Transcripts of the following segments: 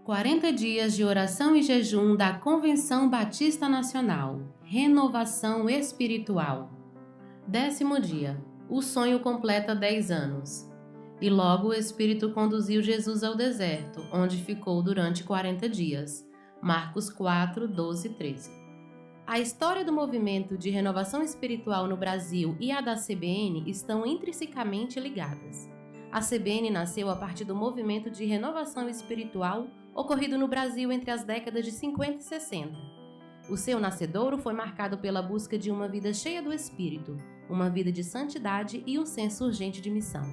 40 dias de oração e jejum da Convenção Batista Nacional. Renovação espiritual. 10º dia. O sonho completa 10 anos. E logo o Espírito conduziu Jesus ao deserto, onde ficou durante 40 dias. Marcos 4, 12 e 13. A história do movimento de renovação espiritual no Brasil e a da CBN estão intrinsecamente ligadas. A CBN nasceu a partir do movimento de renovação espiritual ocorrido no Brasil entre as décadas de 50 e 60. O seu nascedouro foi marcado pela busca de uma vida cheia do Espírito, uma vida de santidade e um senso urgente de missão.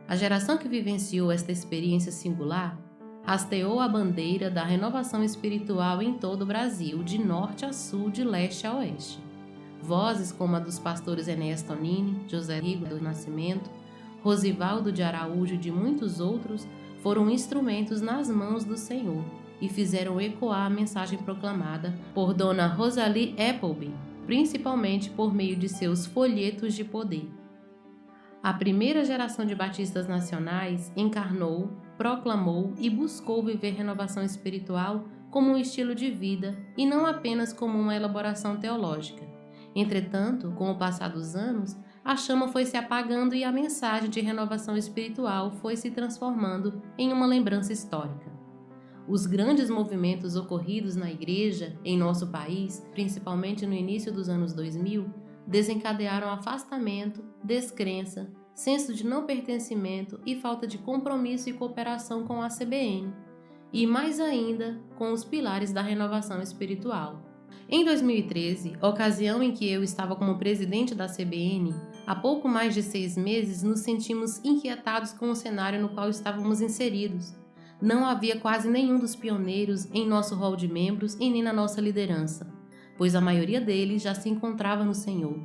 A geração que vivenciou esta experiência singular hasteou a bandeira da renovação espiritual em todo o Brasil, de norte a sul, de leste a oeste. Vozes como a dos pastores Enéas Tonini, José Rigo do Nascimento, Rosivaldo de Araújo e de muitos outros foram instrumentos nas mãos do Senhor e fizeram ecoar a mensagem proclamada por Dona Rosalie Appleby, principalmente por meio de seus folhetos de poder. A primeira geração de batistas nacionais encarnou, proclamou e buscou viver renovação espiritual como um estilo de vida e não apenas como uma elaboração teológica. Entretanto, com o passar dos anos, a chama foi se apagando e a mensagem de renovação espiritual foi se transformando em uma lembrança histórica. Os grandes movimentos ocorridos na igreja em nosso país, principalmente no início dos anos 2000, desencadearam afastamento, descrença, senso de não pertencimento e falta de compromisso e cooperação com a CBN, e mais ainda com os pilares da renovação espiritual. Em 2013, ocasião em que eu estava como presidente da CBN, há pouco mais de 6 meses nos sentimos inquietados com o cenário no qual estávamos inseridos. Não havia quase nenhum dos pioneiros em nosso rol de membros e nem na nossa liderança, pois a maioria deles já se encontrava no Senhor.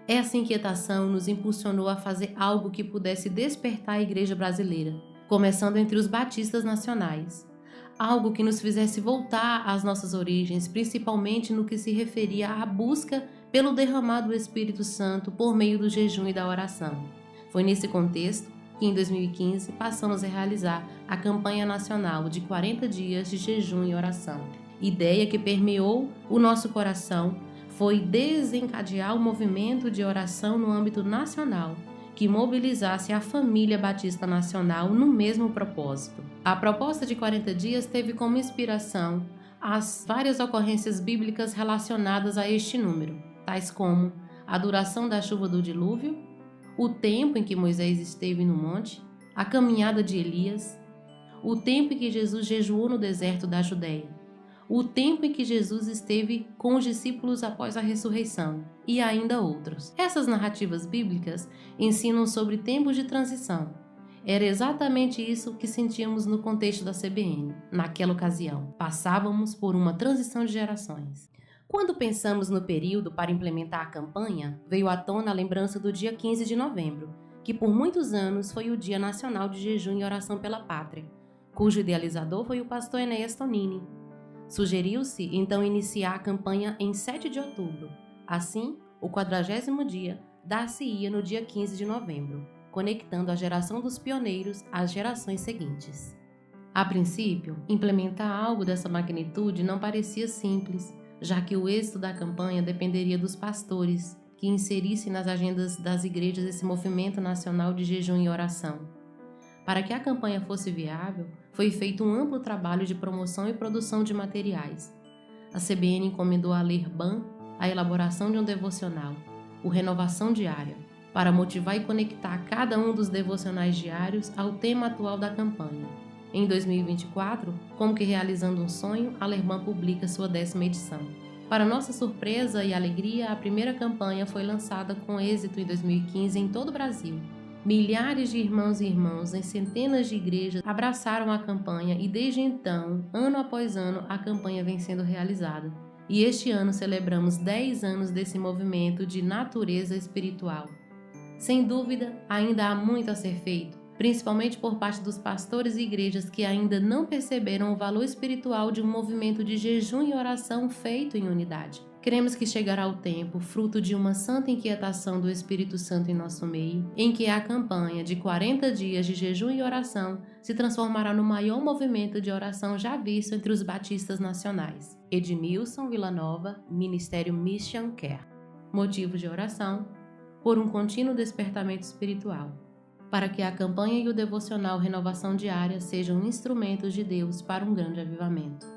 Essa inquietação nos impulsionou a fazer algo que pudesse despertar a igreja brasileira, começando entre os batistas nacionais. Algo que nos fizesse voltar às nossas origens, principalmente no que se referia à busca pelo derramar do Espírito Santo por meio do jejum e da oração. Foi nesse contexto que em 2015 passamos a realizar a campanha nacional de 40 dias de jejum e oração. Ideia que permeou o nosso coração foi desencadear o movimento de oração no âmbito nacional, que mobilizasse a família batista nacional no mesmo propósito. A proposta de 40 dias teve como inspiração as várias ocorrências bíblicas relacionadas a este número, tais como a duração da chuva do dilúvio, o tempo em que Moisés esteve no monte, a caminhada de Elias, o tempo em que Jesus jejuou no deserto da Judéia, o tempo em que Jesus esteve com os discípulos após a ressurreição, e ainda outros. Essas narrativas bíblicas ensinam sobre tempos de transição. Era exatamente isso que sentíamos no contexto da CBN, naquela ocasião. Passávamos por uma transição de gerações. Quando pensamos no período para implementar a campanha, veio à tona a lembrança do dia 15 de novembro, que por muitos anos foi o Dia Nacional de Jejum e Oração pela Pátria, cujo idealizador foi o pastor Enéas Tonini. Sugeriu-se então iniciar a campanha em 7 de outubro. Assim, o 40º dia dar-se-ia no dia 15 de novembro, conectando a geração dos pioneiros às gerações seguintes. A princípio, implementar algo dessa magnitude não parecia simples, já que o êxito da campanha dependeria dos pastores, que inserissem nas agendas das igrejas esse movimento nacional de jejum e oração. Para que a campanha fosse viável, foi feito um amplo trabalho de promoção e produção de materiais. A CBN encomendou à Lerban a elaboração de um devocional, o Renovação Diária, para motivar e conectar cada um dos devocionais diários ao tema atual da campanha. Em 2024, como que realizando um sonho, a Lerban publica sua 10ª edição. Para nossa surpresa e alegria, a primeira campanha foi lançada com êxito em 2015 em todo o Brasil. Milhares de irmãos e irmãs em centenas de igrejas abraçaram a campanha e desde então, ano após ano, a campanha vem sendo realizada. E este ano celebramos 10 anos desse movimento de natureza espiritual. Sem dúvida, ainda há muito a ser feito, principalmente por parte dos pastores e igrejas que ainda não perceberam o valor espiritual de um movimento de jejum e oração feito em unidade. Cremos que chegará o tempo, fruto de uma santa inquietação do Espírito Santo em nosso meio, em que a campanha de 40 dias de jejum e oração se transformará no maior movimento de oração já visto entre os batistas nacionais. Ednilson Villanova, Ministério Mission Care. Motivo de oração: por um contínuo despertamento espiritual, para que a campanha e o devocional Renovação Diária sejam instrumentos de Deus para um grande avivamento.